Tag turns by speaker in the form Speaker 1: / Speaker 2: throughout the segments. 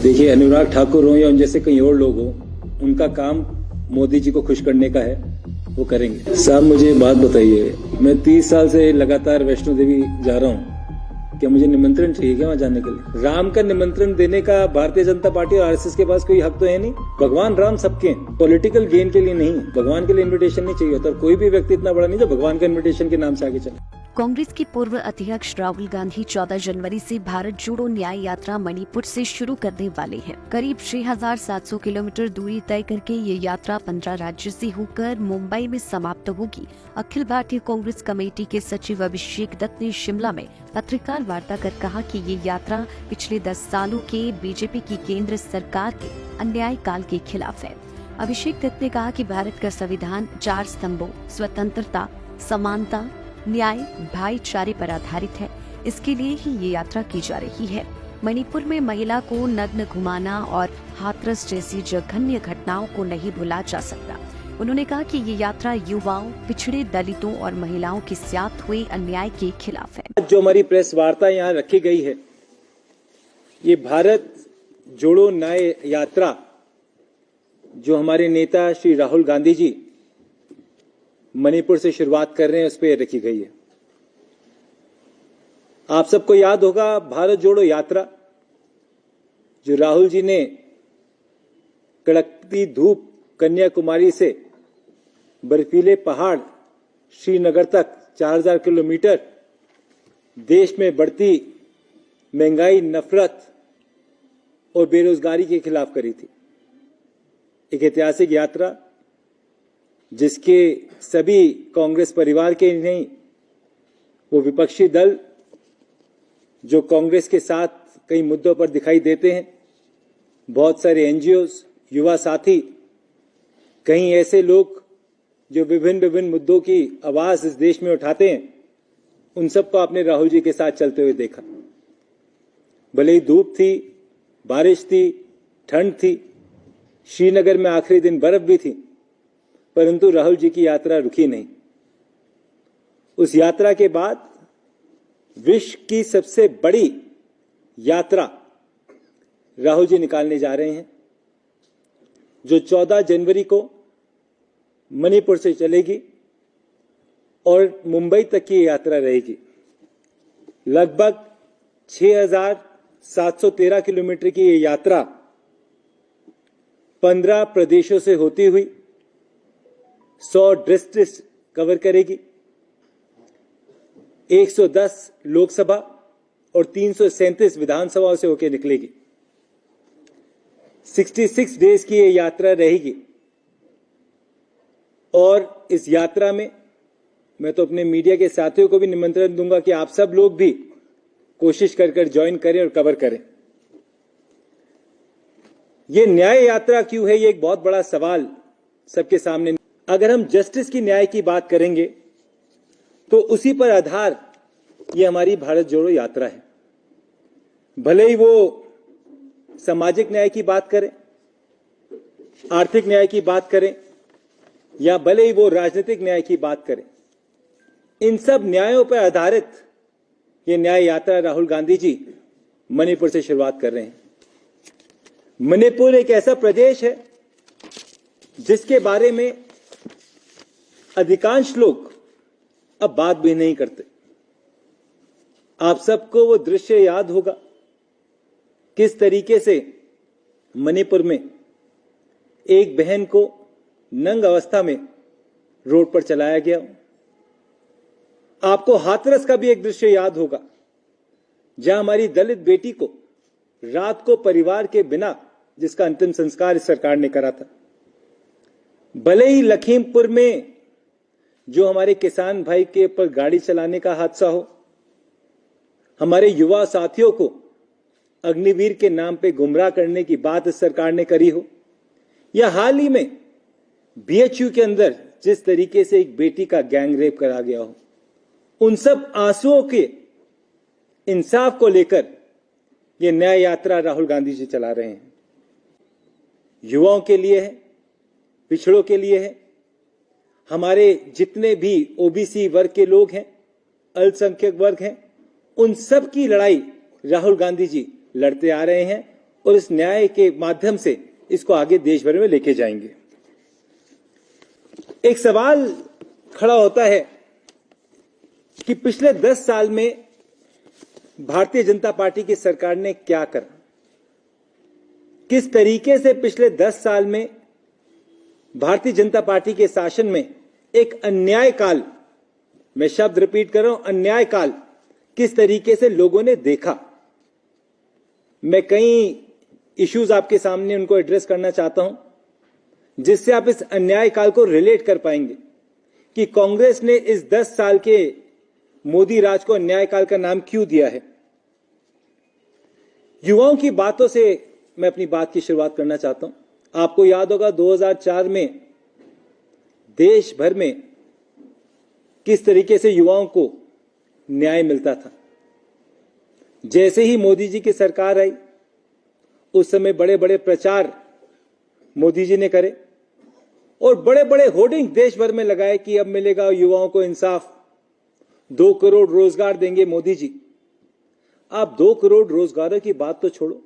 Speaker 1: देखिए, अनुराग ठाकुर हो या उन जैसे कई और लोग हो, उनका काम मोदी जी को खुश करने का है, वो करेंगे। साहब मुझे बात बताइए, मैं 30 साल से लगातार वैष्णो देवी जा रहा हूँ, क्या मुझे निमंत्रण चाहिए क्या वहाँ जाने के लिए? राम का निमंत्रण देने का भारतीय जनता पार्टी और आरएसएस के पास कोई हक तो है नहीं। भगवान राम सबके हैं, पॉलिटिकल गेन के लिए नहीं, भगवान के लिए इन्विटेशन नहीं चाहिए होता। कोई भी व्यक्ति इतना बड़ा नहीं जो भगवान के इन्विटेशन के नाम से आगे चले।
Speaker 2: कांग्रेस के पूर्व अध्यक्ष राहुल गांधी 14 जनवरी से भारत जोड़ो न्याय यात्रा मणिपुर से शुरू करने वाले हैं। करीब 6,700 किलोमीटर दूरी तय करके ये यात्रा 15 राज्यों से होकर मुंबई में समाप्त होगी। अखिल भारतीय कांग्रेस कमेटी के सचिव अभिषेक दत्त ने शिमला में पत्रकार वार्ता कर कहा कि ये यात्रा पिछले 10 सालों के बीजेपी की केंद्र सरकार के अन्याय काल के खिलाफ है। अभिषेक दत्त ने कहा कि भारत का संविधान 4 स्तंभों स्वतंत्रता, समानता, न्याय, भाईचारे पर आधारित है। इसके लिए ही ये यात्रा की जा रही है। मणिपुर में महिला को नग्न घुमाना और हाथरस जैसी जघन्य घटनाओं को नहीं भुला जा सकता। उन्होंने कहा कि ये यात्रा युवाओं, पिछड़े दलितों और महिलाओं के साथ हुए अन्याय के खिलाफ है।
Speaker 1: जो हमारी प्रेस वार्ता यहाँ रखी गई है, ये भारत जोड़ो न्याय यात्रा जो हमारे नेता श्री राहुल गांधी जी मणिपुर से शुरुआत कर रहे हैं, उस पर रखी गई है। आप सबको याद होगा भारत जोड़ो यात्रा जो राहुल जी ने कड़कती धूप कन्याकुमारी से बर्फीले पहाड़ श्रीनगर तक 4000 किलोमीटर देश में बढ़ती महंगाई, नफरत और बेरोजगारी के खिलाफ करी थी। एक ऐतिहासिक यात्रा जिसके सभी कांग्रेस परिवार के नहीं, वो विपक्षी दल जो कांग्रेस के साथ कई मुद्दों पर दिखाई देते हैं, बहुत सारे एनजीओज, युवा साथी, कई ऐसे लोग जो विभिन्न मुद्दों की आवाज इस देश में उठाते हैं, उन सबको आपने राहुल जी के साथ चलते हुए देखा। भले ही धूप थी, बारिश थी, ठंड थी, श्रीनगर में आखिरी दिन बर्फ भी थी, परंतु राहुल जी की यात्रा रुकी नहीं। उस यात्रा के बाद विश्व की सबसे बड़ी यात्रा राहुल जी निकालने जा रहे हैं, जो 14 जनवरी को मणिपुर से चलेगी और मुंबई तक की यात्रा रहेगी। लगभग 6,713 किलोमीटर की ये यात्रा 15 प्रदेशों से होती हुई 100 डिस्ट्रिक्ट कवर करेगी, 110 लोकसभा और 337 विधानसभाओं से होकर निकलेगी। 66 डेज की ये यात्रा रहेगी और इस यात्रा में मैं तो अपने मीडिया के साथियों को भी निमंत्रण दूंगा कि आप सब लोग भी कोशिश कर ज्वाइन करें और कवर करें। ये न्याय यात्रा क्यों है, ये एक बहुत बड़ा सवाल सबके सामने। अगर हम जस्टिस की, न्याय की बात करेंगे तो उसी पर आधार ये हमारी भारत जोड़ो यात्रा है। भले ही वो सामाजिक न्याय की बात करें, आर्थिक न्याय की बात करें या भले ही वो राजनीतिक न्याय की बात करें, इन सब न्यायों पर आधारित ये न्याय यात्रा राहुल गांधी जी मणिपुर से शुरुआत कर रहे हैं। मणिपुर एक ऐसा प्रदेश है जिसके बारे में अधिकांश लोग अब बात भी नहीं करते। आप सबको वो दृश्य याद होगा, किस तरीके से मणिपुर में एक बहन को नंग अवस्था में रोड पर चलाया गया। आपको हाथरस का भी एक दृश्य याद होगा, जहां हमारी दलित बेटी को रात को परिवार के बिना, जिसका अंतिम संस्कार इस सरकार ने करा था। भले ही लखीमपुर में जो हमारे किसान भाई के ऊपर गाड़ी चलाने का हादसा हो, हमारे युवा साथियों को अग्निवीर के नाम पे गुमराह करने की बात इस सरकार ने करी हो, या हाल ही में बीएचयू के अंदर जिस तरीके से एक बेटी का गैंग रेप करा गया हो, उन सब आंसुओं के इंसाफ को लेकर ये न्याय यात्रा राहुल गांधी जी चला रहे हैं। युवाओं के लिए है, पिछड़ों के लिए है, हमारे जितने भी ओबीसी वर्ग के लोग हैं, अल्पसंख्यक वर्ग हैं, उन सब की लड़ाई राहुल गांधी जी लड़ते आ रहे हैं और इस न्याय के माध्यम से इसको आगे देश भर में लेके जाएंगे। एक सवाल खड़ा होता है कि पिछले 10 साल में भारतीय जनता पार्टी की सरकार ने क्या करा, किस तरीके से पिछले 10 साल में भारतीय जनता पार्टी के शासन में एक अन्याय काल, मैं शब्द रिपीट कर रहा हूं, अन्याय काल किस तरीके से लोगों ने देखा। मैं कई इश्यूज आपके सामने उनको एड्रेस करना चाहता हूं जिससे आप इस अन्याय काल को रिलेट कर पाएंगे कि कांग्रेस ने इस 10 साल के मोदी राज को अन्याय काल का नाम क्यों दिया है। युवाओं की बातों से मैं अपनी बात की शुरुआत करना चाहता हूं। आपको याद होगा 2004 में देश भर में किस तरीके से युवाओं को न्याय मिलता था। जैसे ही मोदी जी की सरकार आई, उस समय बड़े बड़े प्रचार मोदी जी ने करे और बड़े बड़े होर्डिंग देश भर में लगाए कि अब मिलेगा युवाओं को इंसाफ, 2 करोड़ रोजगार देंगे मोदी जी। आप 2 करोड़ रोजगारों की बात तो छोड़ो,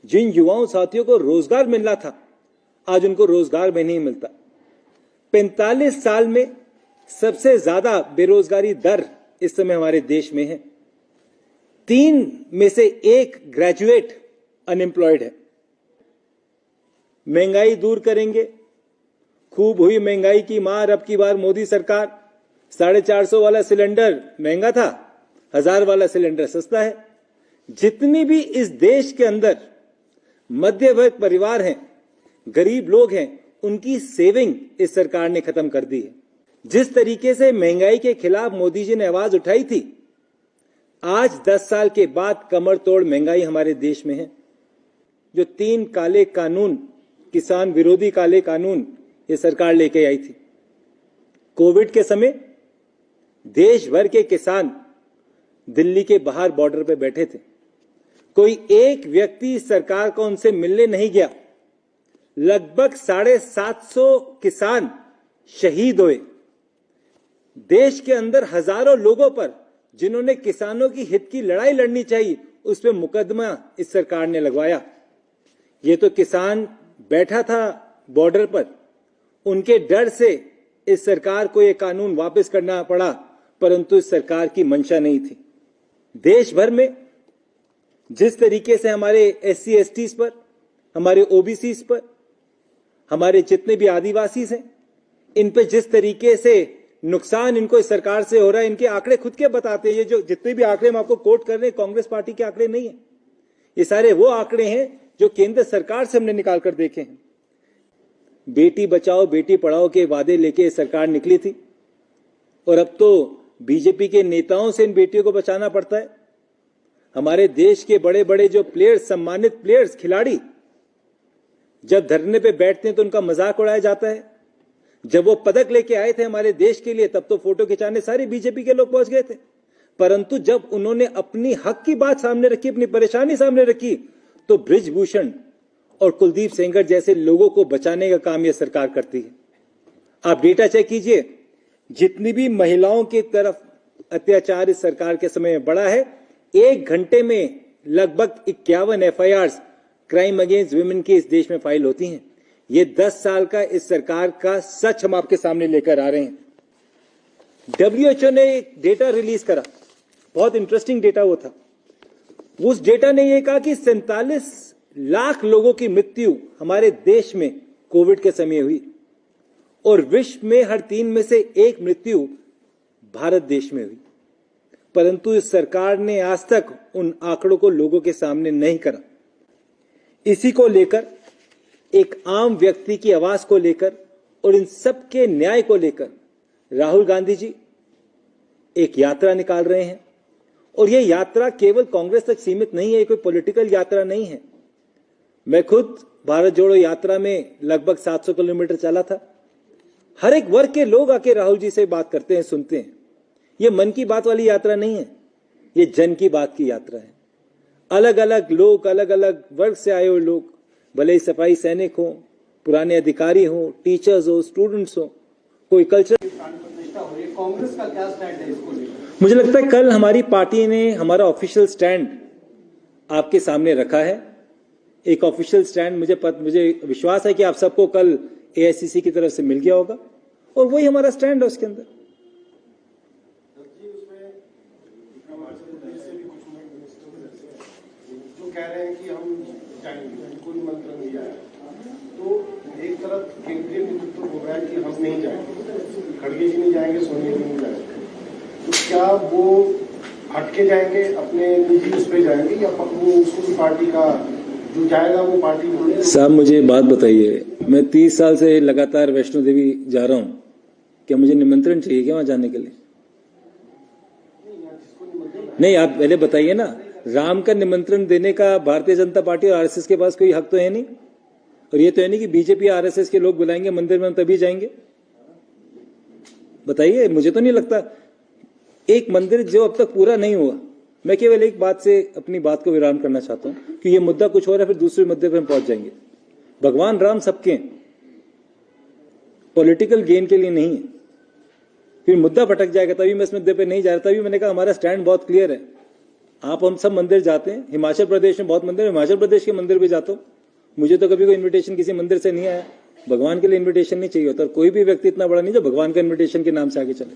Speaker 1: जिन युवाओं साथियों को रोजगार मिलना था आज उनको रोजगार में नहीं मिलता। 45 साल में सबसे ज्यादा बेरोजगारी दर इस समय हमारे देश में है। 3 में से 1 ग्रेजुएट अनएम्प्लॉयड है। महंगाई दूर करेंगे, खूब हुई महंगाई की मार। अब की बार मोदी सरकार 450 वाला सिलेंडर महंगा था, 1000 वाला सिलेंडर सस्ता है। जितनी भी इस देश के अंदर मध्य वर्ग परिवार हैं, गरीब लोग हैं, उनकी सेविंग इस सरकार ने खत्म कर दी है। जिस तरीके से महंगाई के खिलाफ मोदी जी ने आवाज उठाई थी, आज 10 साल के बाद कमर तोड़ महंगाई हमारे देश में है। जो 3 काले कानून, किसान विरोधी काले कानून ये सरकार लेके आई थी, कोविड के समय देश भर के किसान दिल्ली के बाहर बॉर्डर पे बैठे थे। कोई एक व्यक्ति सरकार को उनसे मिलने नहीं गया। लगभग 750 किसान शहीद हुए। देश के अंदर हजारों लोगों पर जिन्होंने किसानों की हित की लड़ाई लड़नी चाहिए, उस पर मुकदमा इस सरकार ने लगवाया। ये तो किसान बैठा था बॉर्डर पर, उनके डर से इस सरकार को ये कानून वापस करना पड़ा, परंतु इस सरकार की मंशा नहीं थी। देश भर में जिस तरीके से हमारे SC STs पर, हमारे OBCs पर, हमारे जितने भी आदिवासी हैं, इन पे जिस तरीके से नुकसान इनको इस सरकार से हो रहा है, इनके आंकड़े खुद के बताते हैं। ये जो जितने भी आंकड़े हम आपको कोट कर रहे हैं, कांग्रेस पार्टी के आंकड़े नहीं है, ये सारे वो आंकड़े हैं जो केंद्र सरकार से हमने निकाल कर देखे हैं। बेटी बचाओ बेटी पढ़ाओ के वादे लेके सरकार निकली थी और अब तो बीजेपी के नेताओं से इन बेटियों को बचाना पड़ता है। हमारे देश के बड़े बड़े जो प्लेयर्स, सम्मानित प्लेयर्स, खिलाड़ी जब धरने पे बैठते हैं तो उनका मजाक उड़ाया जाता है। जब वो पदक लेके आए थे हमारे देश के लिए, तब तो फोटो खिंचाने सारे बीजेपी के लोग पहुंच गए थे, परंतु जब उन्होंने अपनी हक की बात सामने रखी, अपनी परेशानी सामने रखी, तो बृजभूषण और कुलदीप सेंगर जैसे लोगों को बचाने का काम यह सरकार करती है। आप डेटा चेक कीजिए, जितनी भी महिलाओं की तरफ अत्याचार इस सरकार के समय में बढ़ा है, 1 घंटे में लगभग 51 FIRs क्राइम अगेंस्ट विमेन की इस देश में फाइल होती हैं। ये 10 साल का इस सरकार का सच हम आपके सामने लेकर आ रहे हैं। WHO ने एक डेटा रिलीज करा, बहुत इंटरेस्टिंग डेटा वो था। उस डेटा ने यह कहा कि 47 लाख लोगों की मृत्यु हमारे देश में कोविड के समय हुई और विश्व में हर 3 में से 1 मृत्यु भारत देश में हुई, परंतु इस सरकार ने आज तक उन आंकड़ों को लोगों के सामने नहीं करा। इसी को लेकर, एक आम व्यक्ति की आवाज को लेकर और इन सब के न्याय को लेकर राहुल गांधी जी एक यात्रा निकाल रहे हैं और यह यात्रा केवल कांग्रेस तक सीमित नहीं है, कोई पॉलिटिकल यात्रा नहीं है। मैं खुद भारत जोड़ो यात्रा में लगभग 700 किलोमीटर चला था। हर एक वर्ग के लोग आके राहुल जी से बात करते हैं, सुनते हैं। ये मन की बात वाली यात्रा नहीं है, ये जन की बात की यात्रा है। अलग अलग लोग, अलग अलग वर्ग से आए हुए लोग, भले ही सफाई सैनिक हो, पुराने अधिकारी हो, टीचर्स हो, स्टूडेंट्स हो, कोई कल्चर।
Speaker 3: कांग्रेस का क्या स्टैंड है इसको लेकर?
Speaker 1: मुझे लगता है कल हमारी पार्टी ने हमारा ऑफिशियल स्टैंड आपके सामने रखा है एक ऑफिशियल स्टैंड मुझे विश्वास है कि आप सबको कल एआईसीसी की तरफ से मिल गया होगा और वही हमारा स्टैंड है उसके अंदर।
Speaker 4: जो कह रहे हैं कि हम जाएंगे, कोई मंत्र नहीं आया, तो एक तरफ केंद्रीय नेतृत्व हो रहा है कि हम नहीं जाएंगे, खड़गे जी नहीं जाएंगे, सोनिया जी नहीं जाएंगे, तो क्या वो हटके जाएंगे, अपने निजी उस पर जाएंगे या वो उसको पार्टी का जो जाएगा वो पार्टी बोले?
Speaker 1: साहब मुझे बात बताइए, मैं 30 साल से लगातार वैष्णो देवी जा रहा हूँ, क्या मुझे निमंत्रण चाहिए क्या वहां जाने के लिए? नहीं, आप पहले बताइए ना, राम का निमंत्रण देने का भारतीय जनता पार्टी और आरएसएस के पास कोई हक तो है नहीं, और ये तो है नहीं कि बीजेपी आरएसएस के लोग बुलाएंगे मंदिर में हम तभी जाएंगे। बताइए, मुझे तो नहीं लगता एक मंदिर जो अब तक पूरा नहीं हुआ। मैं केवल एक बात से अपनी बात को विराम करना चाहता हूं कि ये मुद्दा कुछ और है, फिर दूसरे मुद्दे पर हम पहुंच जाएंगे। भगवान राम सबके हैं, पॉलिटिकल गेन के लिए नहीं है। फिर मुद्दा भटक जाएगा, तभी मैं इस मुद्दे पे नहीं जा रहा। तभी मैंने कहा हमारा स्टैंड बहुत क्लियर है। आप हम सब मंदिर जाते हैं, हिमाचल प्रदेश में बहुत मंदिर है, हिमाचल प्रदेश के मंदिर भी जाता हूं। मुझे तो कभी कोई इन्विटेशन किसी मंदिर से नहीं आया। भगवान के लिए इन्विटेशन नहीं चाहिए होता, और कोई भी व्यक्ति इतना बड़ा नहीं जो भगवान का इन्विटेशन के नाम से आगे चले।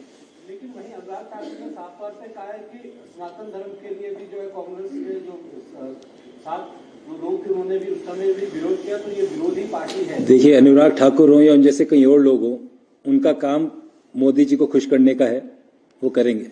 Speaker 3: लेकिन वहीं अनुराग ठाकुर ने साफ तौर पे कहा है कि सनातन धर्म के लिए भी जो है कांग्रेस के जो साथ जो लोग थे उन्होंने भी उस समय भी विरोध किया, तो ये विरोधी पार्टी है।
Speaker 1: देखिए, अनुराग ठाकुर हो या उन जैसे कई और लोग हो, उनका काम मोदी जी को खुश करने का है, वो करेंगे।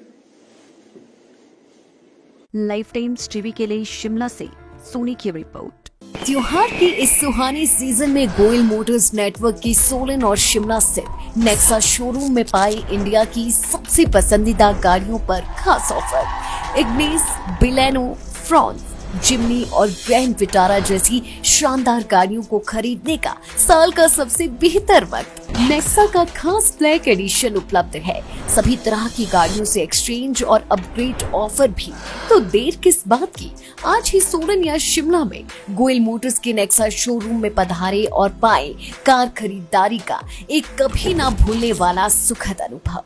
Speaker 2: लाइफ टाइम्स टीवी के लिए शिमला से सोनी की रिपोर्ट। त्योहार की इस सुहानी सीजन में गोयल मोटर्स नेटवर्क की सोलन और शिमला स्थित नेक्सा शोरूम में पाई इंडिया की सबसे पसंदीदा गाड़ियों पर खास ऑफर। इग्निस, बिलेनो, फ्रॉन्स, जिम्नी और ग्रैंड विटारा जैसी शानदार गाड़ियों को खरीदने का साल का सबसे बेहतर वक्त। नेक्सा का खास ब्लैक एडिशन उपलब्ध है। सभी तरह की गाड़ियों से एक्सचेंज और अपग्रेड ऑफर भी। तो देर किस बात की, आज ही सोलन या शिमला में गोयल मोटर्स के नेक्सा शोरूम में पधारे और पाए कार खरीदारी का एक कभी ना भूलने वाला सुखद अनुभव।